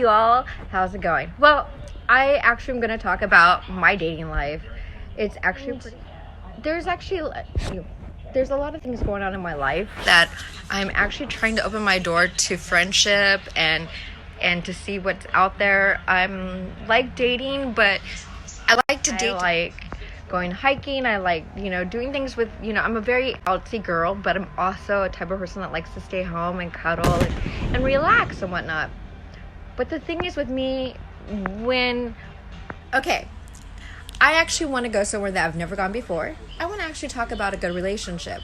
you all. How's it going? Well, I actually am going to talk about my dating life. It's actually there's a lot of things going on in my life that I'm actually trying to open my door to friendship and to see what's out there. I'm like dating, but I like to date. I like going hiking. I like, doing things with, I'm a very outsy girl, but I'm also a type of person that likes to stay home and cuddle and relax and whatnot. But the thing is with me, I actually want to go somewhere that I've never gone before. I want to actually talk about a good relationship.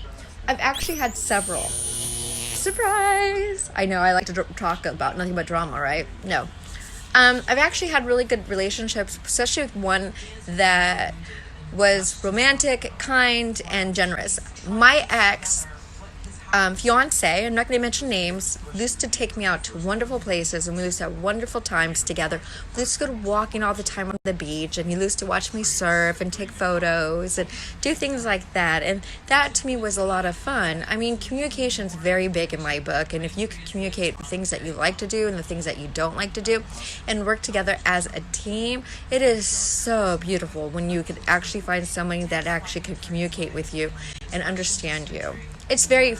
I've actually had several. Surprise! I know I like to talk about nothing but drama, right? No. I've actually had really good relationships, especially with one that was romantic, kind, and generous. My ex fiance, I'm not going to mention names, used to take me out to wonderful places, and we used to have wonderful times together. We used to go walking all the time on the beach, and he used to watch me surf and take photos and do things like that, and that to me was a lot of fun. I mean, communication's very big in my book, and if you can communicate the things that you like to do and the things that you don't like to do and work together as a team, it is so beautiful when you could actually find somebody that actually could communicate with you and understand you. It's very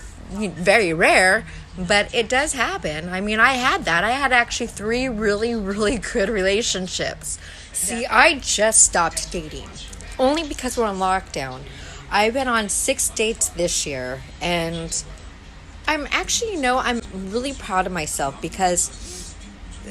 rare, but it does happen. I mean, I had that. I had actually 3 really, really good relationships. See, I just stopped dating only because we're on lockdown. I've been on 6 dates this year, and I'm actually, I'm really proud of myself because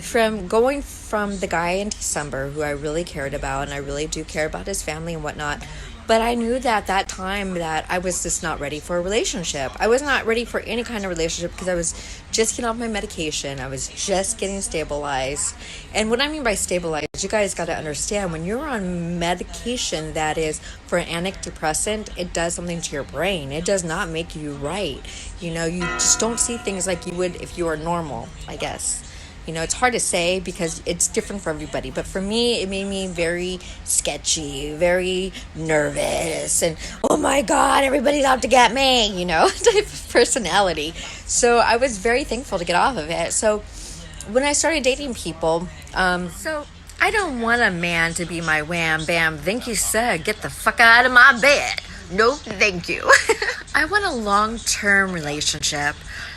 from going from the guy in December who I really cared about, and I really do care about his family and whatnot, but I knew that time that I was just not ready for a relationship. I was not ready for any kind of relationship because I was just getting off my medication. I was just getting stabilized. And what I mean by stabilized, you guys got to understand, when you're on medication that is for an antidepressant, it does something to your brain. It does not make you right. You just don't see things like you would if you were normal, I guess. It's hard to say because it's different for everybody. But for me, it made me very sketchy, very nervous, and oh my God, everybody's out to get me, type of personality. So I was very thankful to get off of it. So when I started dating people, so I don't want a man to be my wham, bam, thank you, sir, get the fuck out of my bed. No, thank you. I want a long-term relationship.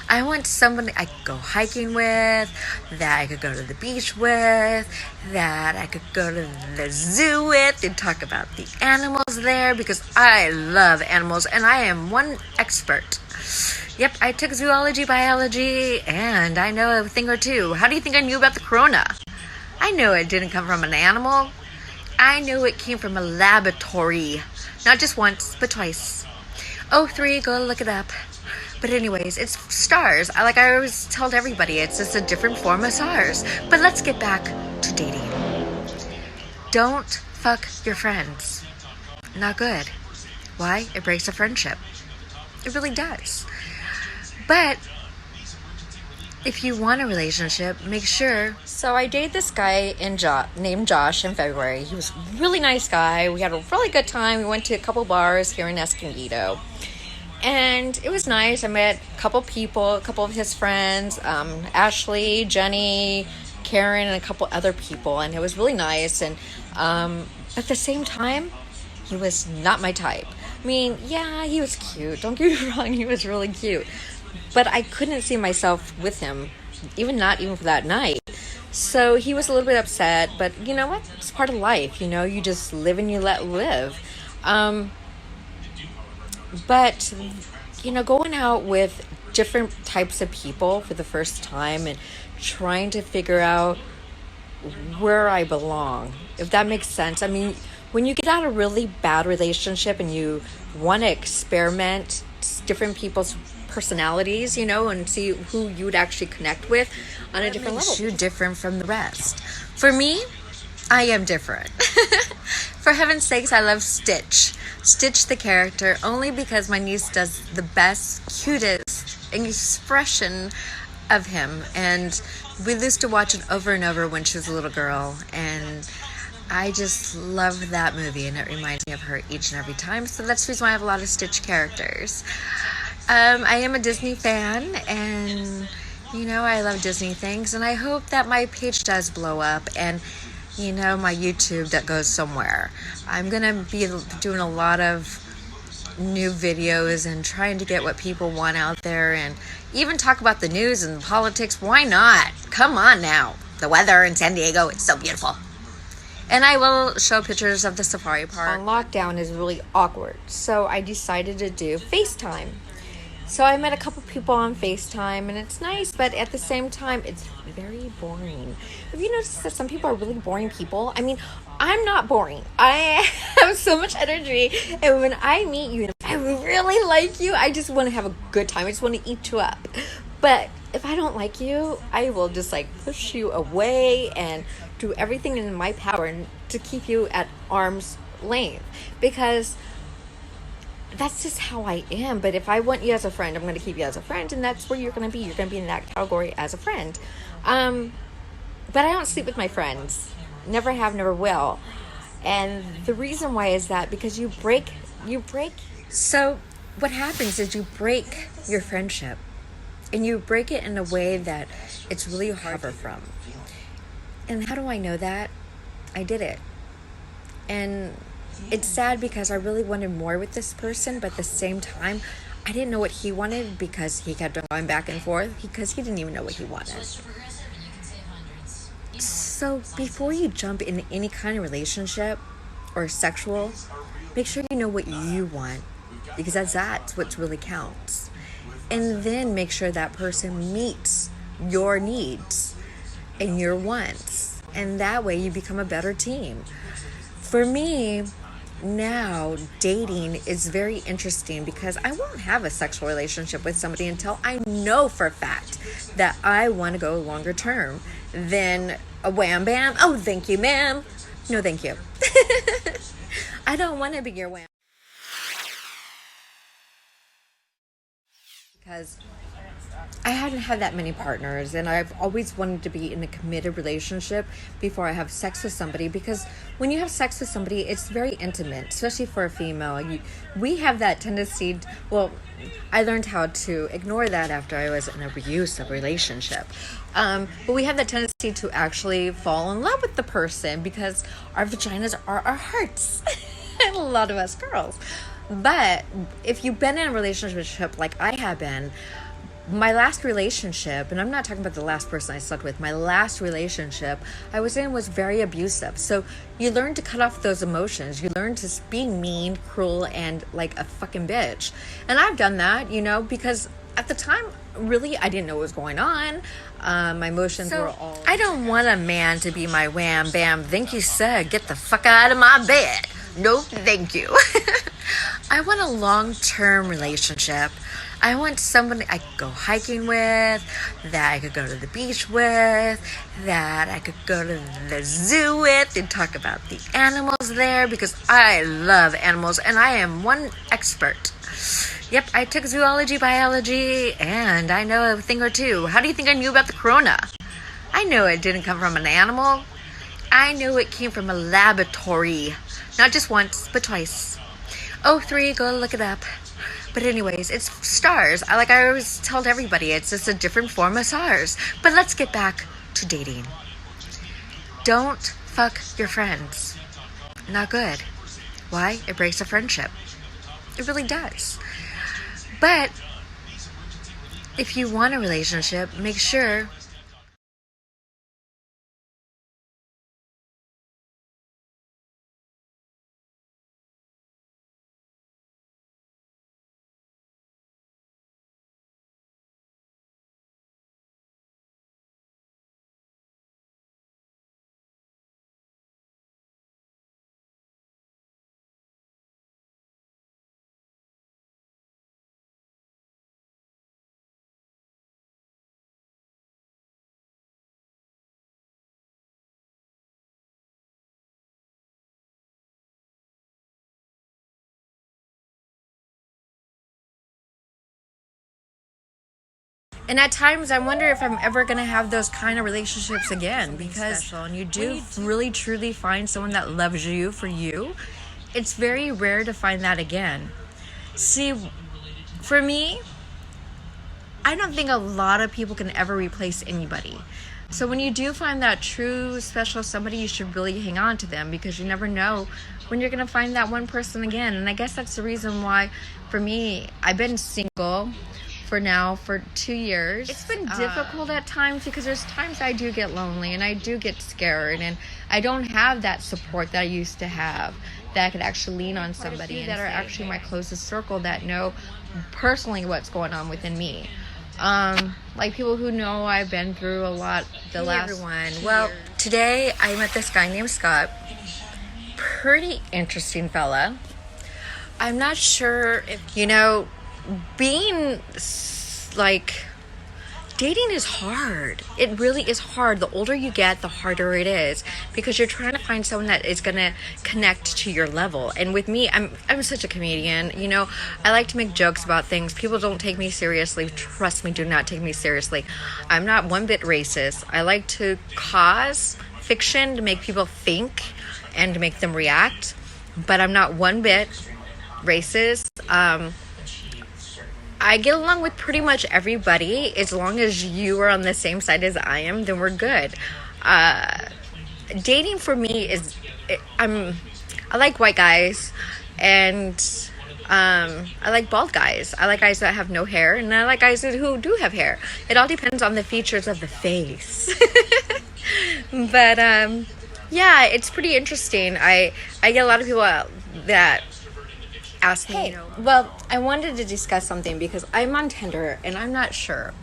I want somebody I could go hiking with, that I could go to the beach with, that I could go to the zoo with and talk about the animals there, because I love animals and I am one expert. Yep, I took zoology, biology, and I know a thing or two. How do you think I knew about the corona? I know it didn't come from an animal. I knew it came from a laboratory. Not just once, but twice. O3, go look it up. But anyways, it's stars. I always tell everybody, it's just a different form of SARS. But let's get back to dating. Don't fuck your friends. Not good. Why? It breaks a friendship. It really does. But if you want a relationship, make sure. So I dated this guy named Josh in February. He was a really nice guy. We had a really good time. We went to a couple bars here in Escondido. And it was nice. I met a couple people, a couple of his friends, Ashley, Jenny, Karen, and a couple other people. And it was really nice. And at the same time, he was not my type. I mean, yeah, he was cute. Don't get me wrong, he was really cute. But I couldn't see myself with him, not even for that night. So he was a little bit upset. But you know what? It's part of life. You just live and you let live. But, going out with different types of people for the first time and trying to figure out where I belong, if that makes sense. I mean, when you get out of a really bad relationship and you want to experiment different people's personalities, and see who you would actually connect with on a different level. You're different from the rest. For me, I am different. For heaven's sakes, I love Stitch. Stitch the character, only because my niece does the best, cutest expression of him. And we used to watch it over and over when she was a little girl. And I just love that movie, and it reminds me of her each and every time. So that's the reason why I have a lot of Stitch characters. I am a Disney fan, and You know, I love Disney things, and I hope that my page does blow up and, you know, my YouTube that goes somewhere. I'm going to be doing a lot of new videos and trying to get what people want out there and even talk about the news and politics. Why not? Come on now. The weather in San Diego, it's so beautiful. And I will show pictures of the safari park. On lockdown is really awkward, so I decided to do FaceTime. So I met a couple people on FaceTime, and it's nice, but at the same time, it's very boring. Have you noticed that some people are really boring people? I mean, I'm not boring. I have so much energy, and when I meet you, and if I really like you, I just want to have a good time. I just want to eat you up. But if I don't like you, I will just like push you away and do everything in my power to keep you at arm's length, because that's just how I am. But if I want you as a friend, I'm going to keep you as a friend, and that's where you're going to be. You're going to be in that category as a friend. But I don't sleep with my friends. Never have, never will. And the reason why is that because you break. So what happens is you break your friendship, and you break it in a way that it's really hard to recover from. And how do I know that? I did it. And it's sad because I really wanted more with this person, but at the same time, I didn't know what he wanted because he kept on going back and forth because he didn't even know what he wanted. So before you jump in any kind of relationship or sexual, make sure you know what you want, because that's what really counts. And then make sure that person meets your needs and your wants. And that way you become a better team. For me, now dating is very interesting because I won't have a sexual relationship with somebody until I know for a fact that I want to go longer term than a wham bam. Oh, thank you, ma'am. No, thank you. I don't want to be your wham. Because I hadn't had that many partners, and I've always wanted to be in a committed relationship before I have sex with somebody, because when you have sex with somebody, it's very intimate, especially for a female. We have that tendency, I learned how to ignore that after I was in an abusive relationship. But we have that tendency to actually fall in love with the person because our vaginas are our hearts. And a lot of us girls. But if you've been in a relationship like I have been, my last relationship, and I'm not talking about the last person I slept with, my last relationship I was in was very abusive. So you learn to cut off those emotions. You learn to be mean, cruel, and like a fucking bitch. And I've done that, because at the time, really, I didn't know what was going on. My emotions were all... I don't want a man to be my wham, bam, thank you, sir, get the fuck out of my bed. No, thank you. I want a long-term relationship. I want somebody I could go hiking with, that I could go to the beach with, that I could go to the zoo with and talk about the animals there, because I love animals and I am one expert. Yep, I took zoology, biology, and I know a thing or two. How do you think I knew about the corona? I know it didn't come from an animal. I knew it came from a laboratory. Not just once, but twice. O3, go look it up. But anyways, it's SARS. I always tell everybody, it's just a different form of SARS. But let's get back to dating. Don't fuck your friends. Not good. Why? It breaks a friendship. It really does. But if you want a relationship, make sure And at times I wonder if I'm ever going to have those kind of relationships again, because when you do really truly find someone that loves you for you, it's very rare to find that again. See, for me, I don't think a lot of people can ever replace anybody. So when you do find that true special somebody, you should really hang on to them, because you never know when you're going to find that one person again. And I guess that's the reason why, for me, I've been single for 2 years. It's been difficult at times, because there's times I do get lonely and I do get scared, and I don't have that support that I used to have, that I could actually lean on somebody that are actually my closest circle, that know personally what's going on within me. Like people who know I've been through a lot the last everyone. Well, today I met this guy named Scott. Pretty interesting fella. I'm not sure if, being like, dating is hard. It really is hard. The older you get, the harder it is, because you're trying to find someone that is going to connect to your level. And with me, I'm such a comedian. I like to make jokes about things. People don't take me seriously. Trust me, do not take me seriously. I'm not one bit racist. I like to cause fiction to make people think and to make them react, but I'm not one bit racist. I get along with pretty much everybody. As long as you are on the same side as I am, then we're good. Dating for me is, I like white guys, and I like bald guys. I like guys that have no hair, and I like guys who do have hair. It all depends on the features of the face. But yeah, it's pretty interesting. I get a lot of people that ask me, hey, well, I wanted to discuss something, because I'm on Tinder and I'm not sure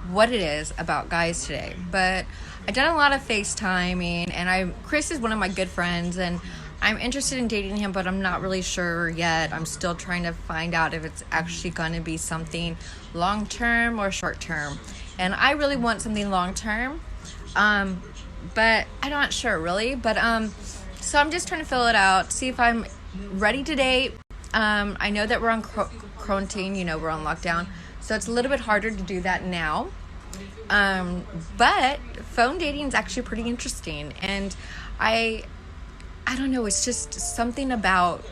what it is about guys today, but I've done a lot of FaceTiming, and Chris is one of my good friends, and I'm interested in dating him, but I'm not really sure yet. I'm still trying to find out if it's actually going to be something long-term or short-term, and I really want something long-term, but I'm not sure really, but so I'm just trying to fill it out, see if I'm ready to date. I know that we're on quarantine, we're on lockdown, so it's a little bit harder to do that now. But phone dating is actually pretty interesting, and I don't know, it's just something about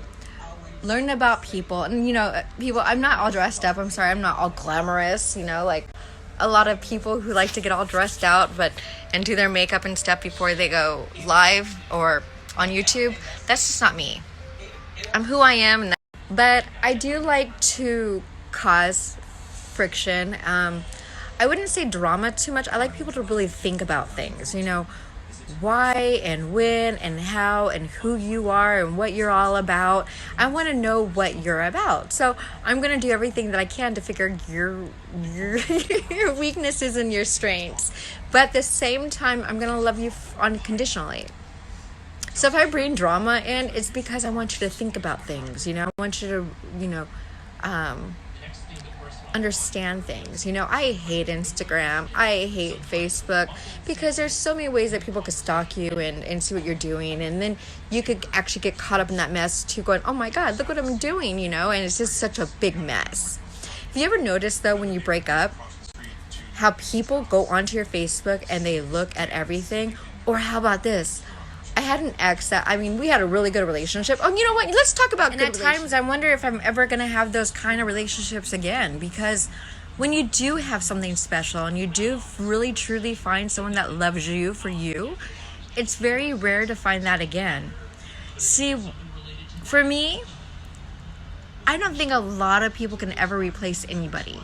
learning about people, and people. I'm not all dressed up. I'm sorry, I'm not all glamorous. Like a lot of people who like to get all dressed out, and do their makeup and stuff before they go live or on YouTube. That's just not me. I'm who I am, but I do like to cause friction. I wouldn't say drama too much. I like people to really think about things, why and when and how and who you are and what you're all about. I want to know what you're about. So I'm going to do everything that I can to figure your your weaknesses and your strengths. But at the same time, I'm going to love you unconditionally. So if I bring drama in, it's because I want you to think about things, I want you to, understand things. I hate Instagram. I hate Facebook, because there's so many ways that people could stalk you and see what you're doing. And then you could actually get caught up in that mess too, going, oh my God, look what I'm doing, and it's just such a big mess. Have you ever noticed, though, when you break up, how people go onto your Facebook and they look at everything? Or how about this? I had an ex that, we had a really good relationship. Oh, you know what? Let's talk about good relationships. And at times, I wonder if I'm ever going to have those kind of relationships again. Because when you do have something special and you do really, truly find someone that loves you for you, it's very rare to find that again. See, for me, I don't think a lot of people can ever replace anybody.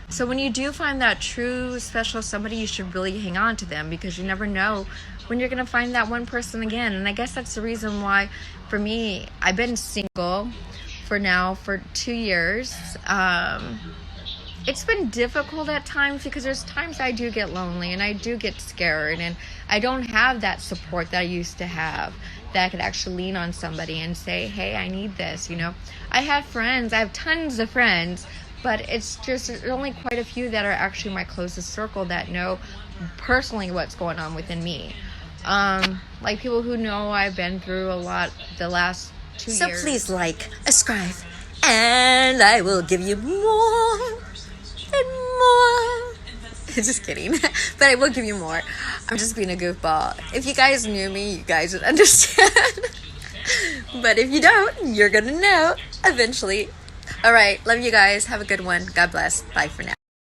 So when you do find that true special somebody, you should really hang on to them, because you never know when you're going to find that one person again. And I guess that's the reason why, for me, I've been single for 2 years. It's been difficult at times, because there's times I do get lonely and I do get scared, and I don't have that support that I used to have, that I could actually lean on somebody and say, hey, I need this. I have friends. I have tons of friends, but it's just, there's only quite a few that are actually my closest circle, that know personally what's going on within me. Like people who know I've been through a lot the last 2 years. So please subscribe, and I will give you more and more. Just kidding. But I will give you more. I'm just being a goofball. If you guys knew me, you guys would understand. But if you don't, you're gonna know eventually. All right, love you guys. Have a good one. God bless. Bye for now.